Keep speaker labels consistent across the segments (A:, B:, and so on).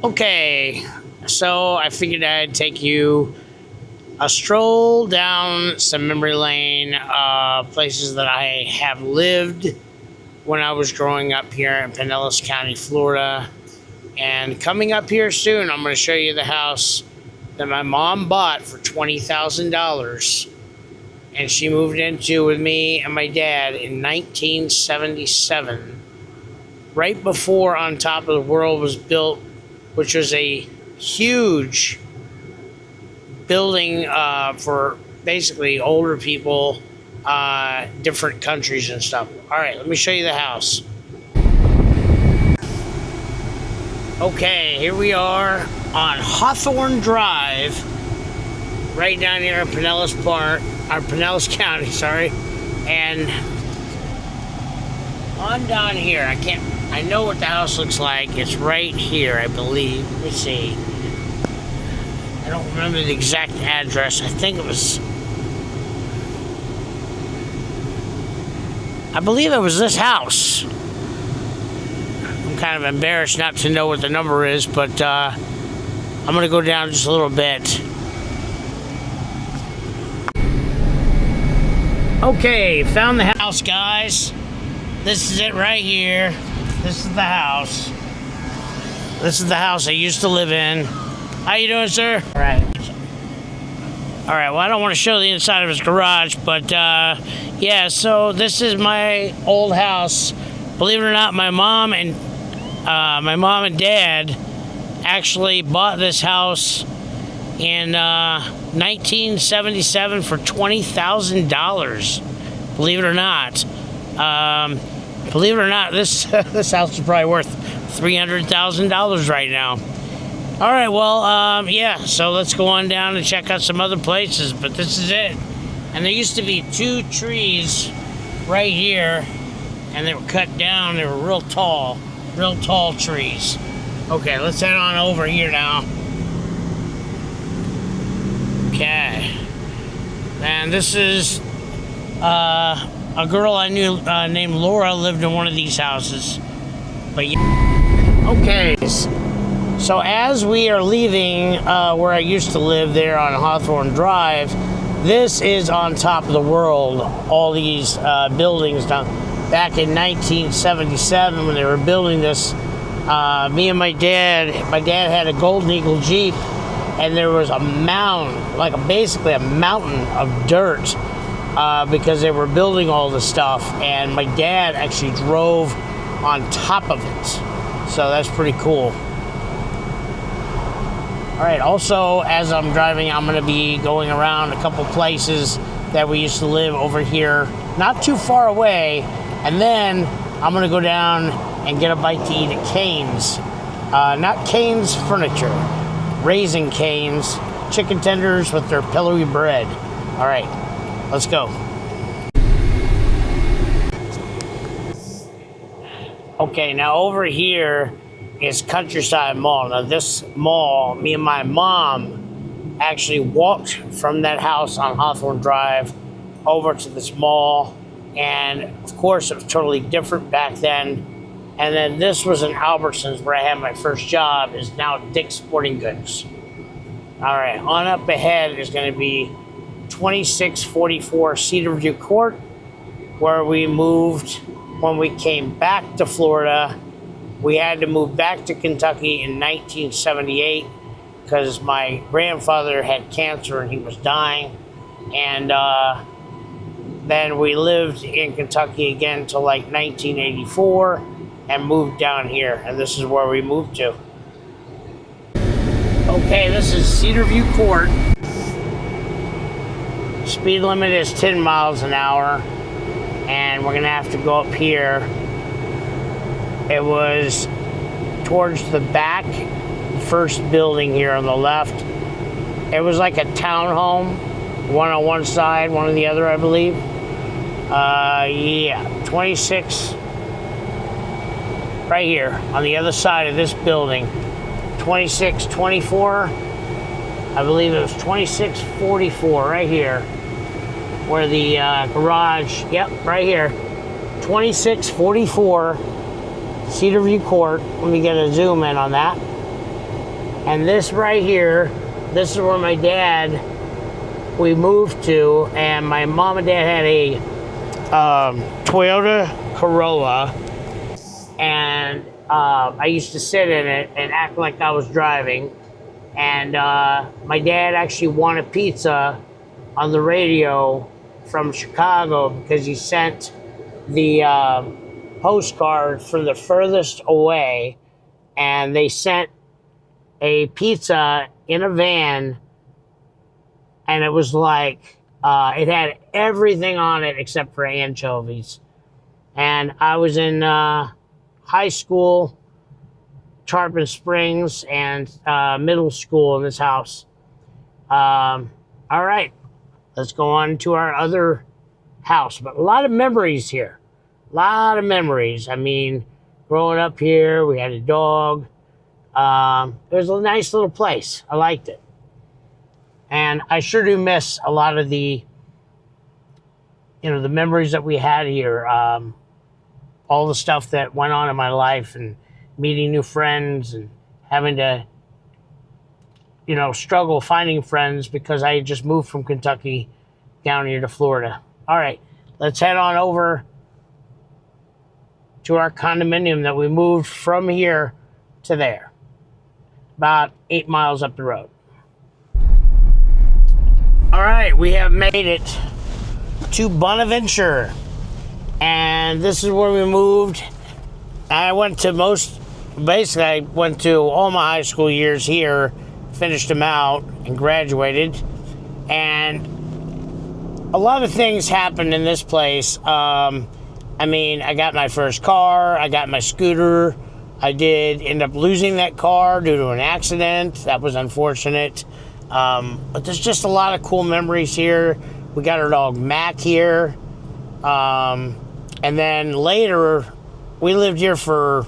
A: Okay, so I figured I'd take you a stroll down some memory lane, places that I have lived when I was growing up here in Pinellas County, Florida. And coming up here soon, I'm going to show you the house that my mom bought for $20,000. And she moved into with me and my dad in 1977, right before On Top of the World was built, which was a huge building for basically older people, different countries and stuff. All right, let me show you the house. Okay, here we are on Hawthorne Drive, right down here in Pinellas Park, or Pinellas County, sorry. And on down here, I know what the house looks like. It's right here, I believe. Let me see. I don't remember the exact address. I think it was, I believe it was this house. I'm kind of embarrassed not to know what the number is, but I'm going to go down just a little bit. Okay, found the house, guys. This is it right here. This is the house. This is the house I used to live in. How you doing, sir? All right. All right, well, I don't want to show the inside of his garage, but yeah, so this is my old house. Believe it or not, my mom and dad actually bought this house in 1977 for $20,000. Believe it or not. Believe it or not, this this house is probably worth $300,000 right now. All right, well, yeah, so let's go on down and check out some other places, but this is it. And there used to be two trees right here, and they were cut down. They were real tall trees. Okay, let's head on over here now. Okay. And this is a girl I knew named Laura lived in one of these houses. But yeah. Okay. So as we are leaving where I used to live there on Hawthorne Drive, this is On Top of the World. All these buildings down back in 1977 when they were building this. Me and my dad had a Golden Eagle Jeep, and there was a mound, like basically a mountain of dirt, because they were building all this stuff, and my dad actually drove on top of it. So that's pretty cool. All right, also, as I'm driving, I'm going to be going around a couple places that we used to live over here, not too far away, and then I'm going to go down and get a bite to eat at Cane's. Not Cane's Furniture, Raising Cane's chicken tenders with their pillowy bread. All right, let's go. Okay, now over here is Countryside Mall. Now this mall, me and my mom actually walked from that house on Hawthorne Drive over to this mall, and of course it was totally different back then. And then this was in Albertsons where I had my first job, is now Dick's Sporting Goods. All right, on up ahead is going to be 2644 Cedarview Court, where we moved when we came back to Florida. We had to move back to Kentucky in 1978 because my grandfather had cancer and he was dying. And then we lived in Kentucky again till like 1984 and moved down here. And this is where we moved to. Okay, this is Cedarview Court. Speed limit is 10 miles an hour. And we're gonna have to go up here. It was towards the back, first building here on the left. It was like a townhome, one on one side, one on the other, I believe. Yeah, 26, right here on the other side of this building. 2624, I believe it was 2644 right here, where the garage, yep, right here, 2644 Cedar View Court. Let me get a zoom in on that. And this right here, this is where my dad, we moved to, and my mom and dad had a Toyota Corolla, and I used to sit in it and act like I was driving. And my dad actually won a pizza on the radio from Chicago because he sent the postcard for the furthest away, and they sent a pizza in a van, and it was like it had everything on it except for anchovies. And I was in high school, Tarpon Springs, and middle school in this house. All right, let's go on to our other house. But a lot of memories here. A lot of memories. I mean, growing up here, we had a dog. It was a nice little place. I liked it. And I sure do miss a lot of the, the memories that we had here. All the stuff that went on in my life, and meeting new friends, and having to, struggle finding friends because I just moved from Kentucky down here to Florida. All right, let's head on over to our condominium that we moved from here to there, about 8 miles up the road. All right, we have made it to Bonaventure, and this is where we moved. I went to all my high school years here, finished them out, and graduated. And a lot of things happened in this place. I got my first car, I got my scooter. I did end up losing that car due to an accident. That was unfortunate. But there's just a lot of cool memories here. We got our dog Mac here. And then later, we lived here for,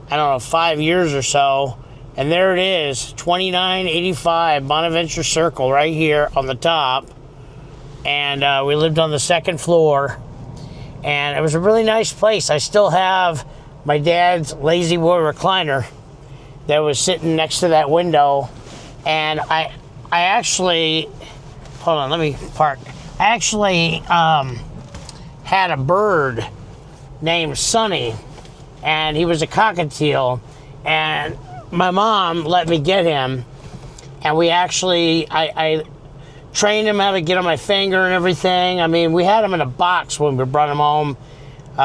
A: 5 years or so. And there it is, 2985 Bonaventure Circle right here on the top. And we lived on the second floor. And it was a really nice place. I still have my dad's Lazy Boy recliner that was sitting next to that window. And I actually, hold on, let me park. I actually had a bird named Sonny, and he was a cockatiel. And my mom let me get him. And we actually, I trained him how to get on my finger and everything. I mean, we had him in a box when we brought him home. He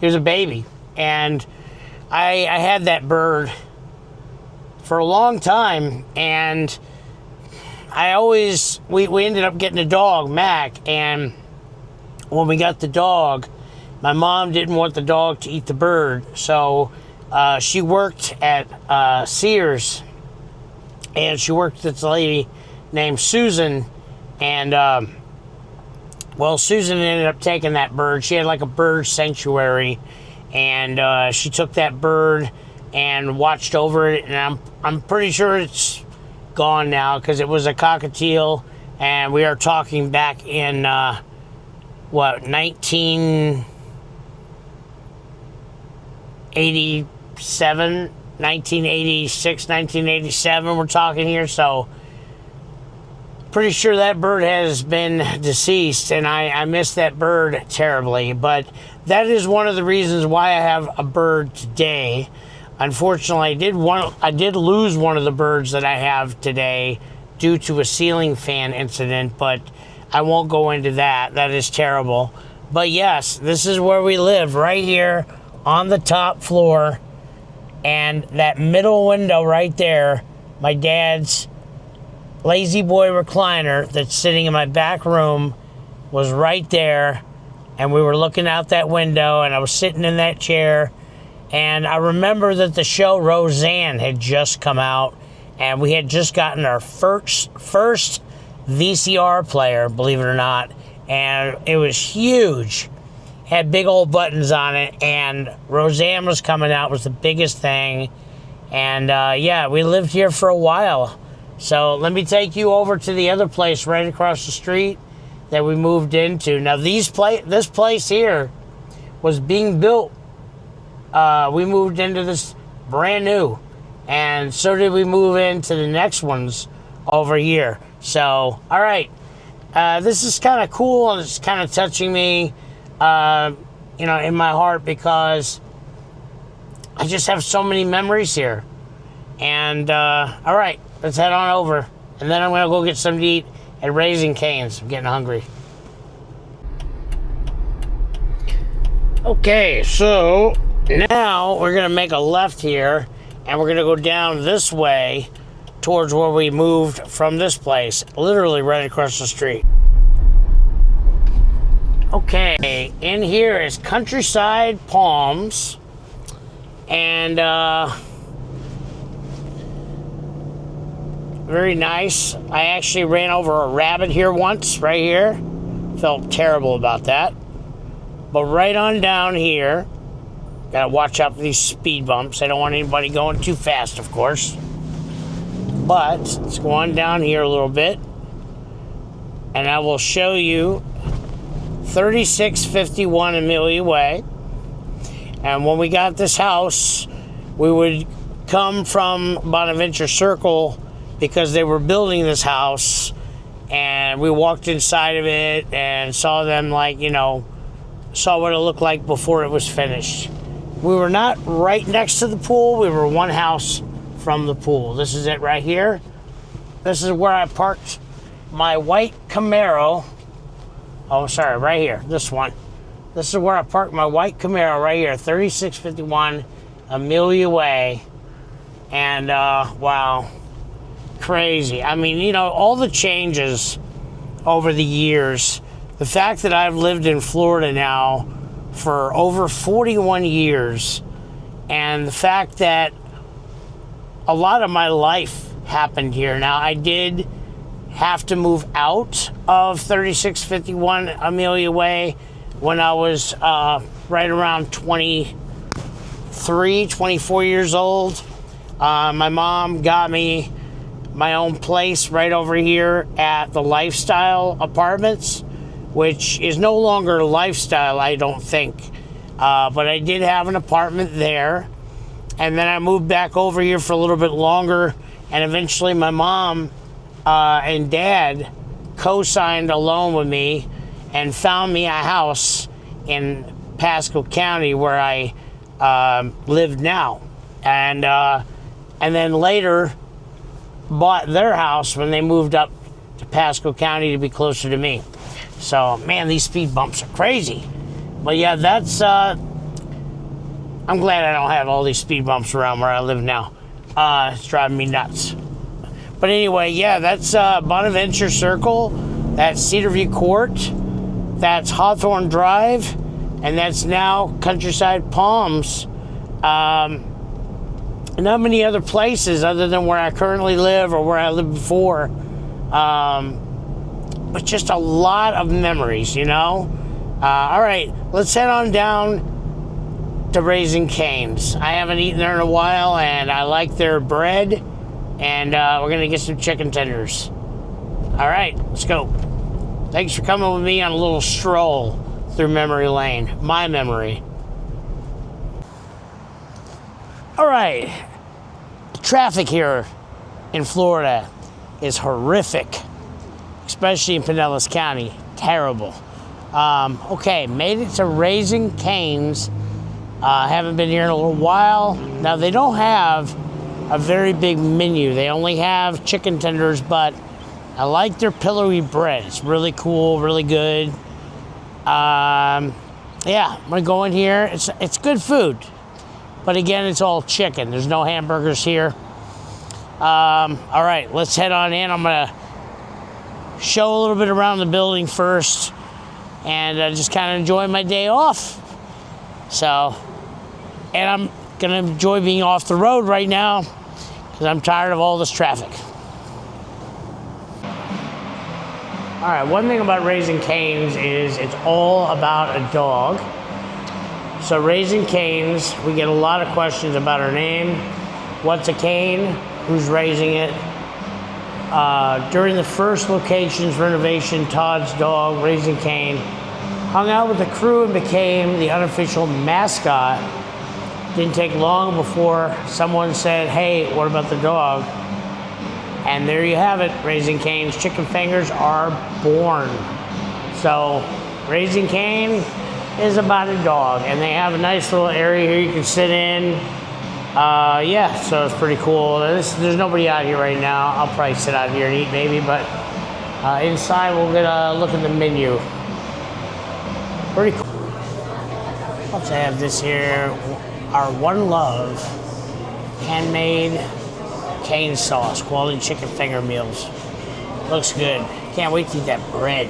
A: was a baby. And I had that bird for a long time, and we ended up getting a dog, Mac, and when we got the dog, my mom didn't want the dog to eat the bird, so she worked at Sears, and she worked with this lady named Susan, and Susan ended up taking that bird. She had like a bird sanctuary, and she took that bird and watched over it, and I'm pretty sure it's gone now because it was a cockatiel, and we are talking back in 1987, 1986, 1987 we're talking here, so pretty sure that bird has been deceased, and I miss that bird terribly. But that is one of the reasons why I have a bird today. Unfortunately, I did lose one of the birds that I have today due to a ceiling fan incident, but I won't go into that. That is terrible. But yes, this is where we live, right here on the top floor. And that middle window right there, my dad's Lazy Boy recliner that's sitting in my back room was right there. And we were looking out that window, and I was sitting in that chair. And I remember that the show Roseanne had just come out, and we had just gotten our first VCR player, believe it or not, and it was huge. Had big old buttons on it, and Roseanne was coming out, was the biggest thing. And we lived here for a while. So let me take you over to the other place right across the street that we moved into. Now this place here was being built. We moved into this brand new, and so did we move into the next ones over here. So, all right, this is kind of cool, and it's kind of touching me, you know, in my heart, because I just have so many memories here. And all right, let's head on over, and then I'm gonna go get something to eat at Raising Cane's. I'm getting hungry. Okay, so now we're gonna make a left here, and we're gonna go down this way towards where we moved from this place, literally right across the street. Okay, in here is Countryside Palms, and very nice. I actually ran over a rabbit here once, right here. Felt terrible about that. But right on down here, gotta watch out for these speed bumps. I don't want anybody going too fast, of course. But let's go on down here a little bit, and I will show you 3651 Amelia Way. And when we got this house, we would come from Bonaventure Circle because they were building this house, and we walked inside of it and saw them, like, you know, saw what it looked like before it was finished. We were not right next to the pool. We were one house from the pool. This is it right here. This is where I parked my white Camaro. Oh, sorry, right here, this one. This is where I parked my white Camaro right here, 3651 Amelia Way. And wow, crazy. I mean, you know, all the changes over the years. The fact that I've lived in Florida now for over 41 years, and the fact that a lot of my life happened here. Now, I did have to move out of 3651 Amelia Way when I was right around 23, 24 years old. My mom got me my own place right over here at the Lifestyle Apartments, which is no longer Lifestyle, I don't think. But I did have an apartment there. And then I moved back over here for a little bit longer. And eventually my mom and dad co-signed a loan with me and found me a house in Pasco County where I live now. And then later bought their house when they moved up to Pasco County to be closer to me. So, man, these speed bumps are crazy. But yeah, that's, I'm glad I don't have all these speed bumps around where I live now. It's driving me nuts. But anyway, yeah, that's Bonaventure Circle, that's Cedarview Court, that's Hawthorne Drive, and that's now Countryside Palms. Not many other places other than where I currently live or where I lived before. But just a lot of memories, you know? All right, let's head on down to Raising Cane's. I haven't eaten there in a while, and I like their bread, and we're gonna get some chicken tenders. All right, let's go. Thanks for coming with me on a little stroll through memory lane, my memory. All right, the traffic here in Florida is horrific, especially in Pinellas County. Terrible. Okay, made it to Raising Cane's. Haven't been here in a little while. Now, they don't have a very big menu. They only have chicken tenders, but I like their pillowy bread. It's really cool, really good. Yeah, I'm gonna go in here. It's good food, but again, it's all chicken. There's no hamburgers here. All right, let's head on in. I'm gonna show a little bit around the building first, and just kind of enjoy my day off. So, and I'm gonna enjoy being off the road right now because I'm tired of all this traffic. All right, one thing about Raising Cane's is it's all about a dog. So Raising Cane's, we get a lot of questions about her name. What's a cane? Who's raising it? During the first location's renovation, Todd's dog, Raising Cane, Hung out with the crew and became the unofficial mascot. Didn't take long before someone said, hey, what about the dog? And there you have it, Raising Cane's chicken fingers are born. So Raising Cane is about a dog, and they have a nice little area here you can sit in. Yeah, so it's pretty cool. There's nobody out here right now. I'll probably sit out here and eat maybe, but inside we'll get a look at the menu. Pretty cool. Let's have this here, our One Love handmade cane sauce, quality chicken finger meals. Looks good. Can't wait to eat that bread.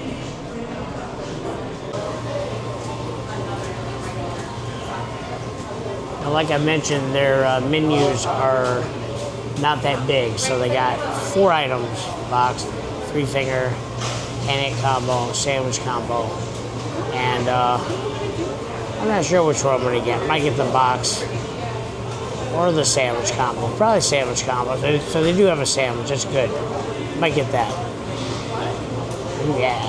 A: Now, like I mentioned, their menus are not that big, so they got 4 items box, 3-finger, 10-egg combo, sandwich combo, and I'm not sure which one I'm gonna get. Might get the box or the sandwich combo. Probably sandwich combo. So they do have a sandwich. That's good. Might get that. Yeah.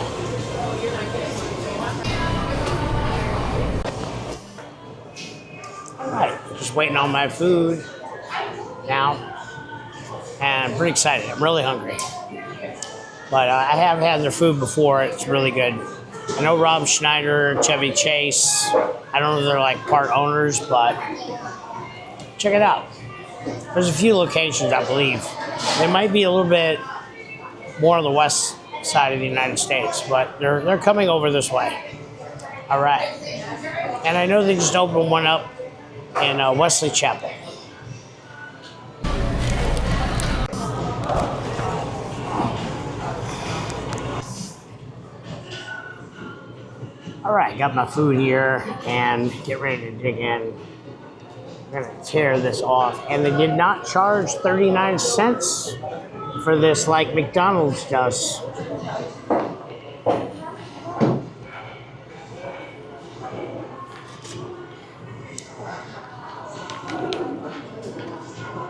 A: All right. Just waiting on my food now, and I'm pretty excited. I'm really hungry. But I have had their food before. It's really good. I know Rob Schneider, Chevy Chase. I don't know if they're like part owners, but check it out. There's a few locations, I believe. They might be a little bit more on the west side of the United States, but they're coming over this way. All right. And I know they just opened one up in Wesley Chapel. All right, got my food here and get ready to dig in. I'm gonna tear this off. And they did not charge 39 cents for this like McDonald's does.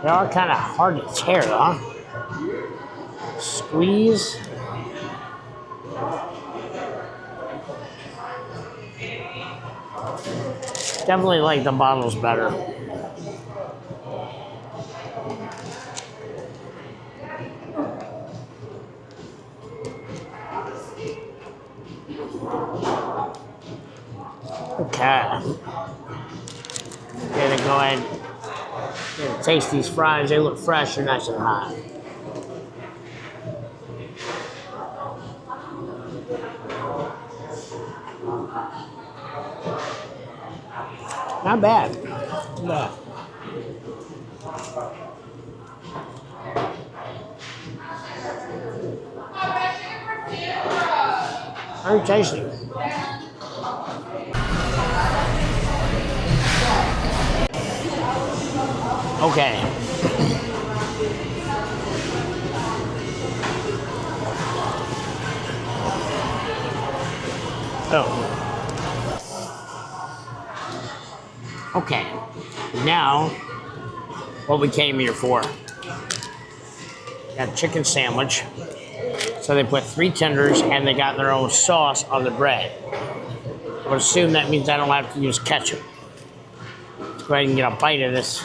A: They are kind of hard to tear, huh? Squeeze. Definitely like the bottles better. Okay. Gonna go ahead and taste these fries. They look fresh and nice and hot. Not bad. Not bad. Very tasty. Okay. Oh. Okay. Now, what we came here for. Got a chicken sandwich. So they put 3 tenders and they got their own sauce on the bread. I would assume that means I don't have to use ketchup. Let's go ahead and get a bite of this.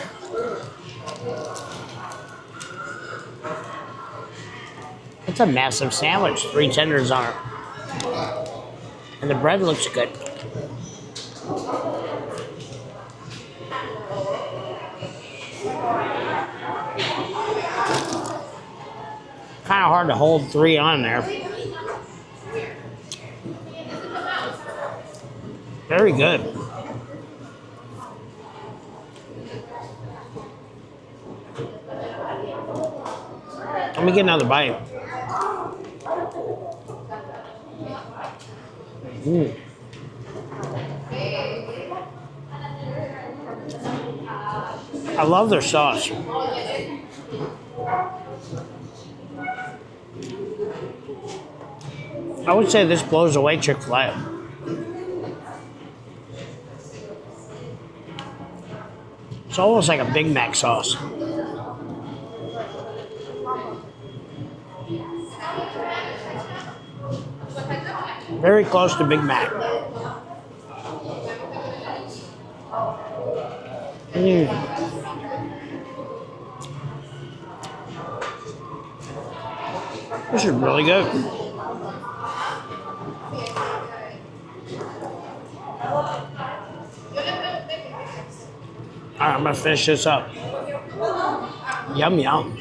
A: It's a massive sandwich, 3 tenders on it. And the bread looks good. Kind of hard to hold 3 on there. Very good. Let me get another bite. I love their sauce. I would say this blows away Chick-fil-A. It's almost like a Big Mac sauce. Very close to Big Mac. Mm. This is really good. All right, I'm gonna finish this up. Yum yum.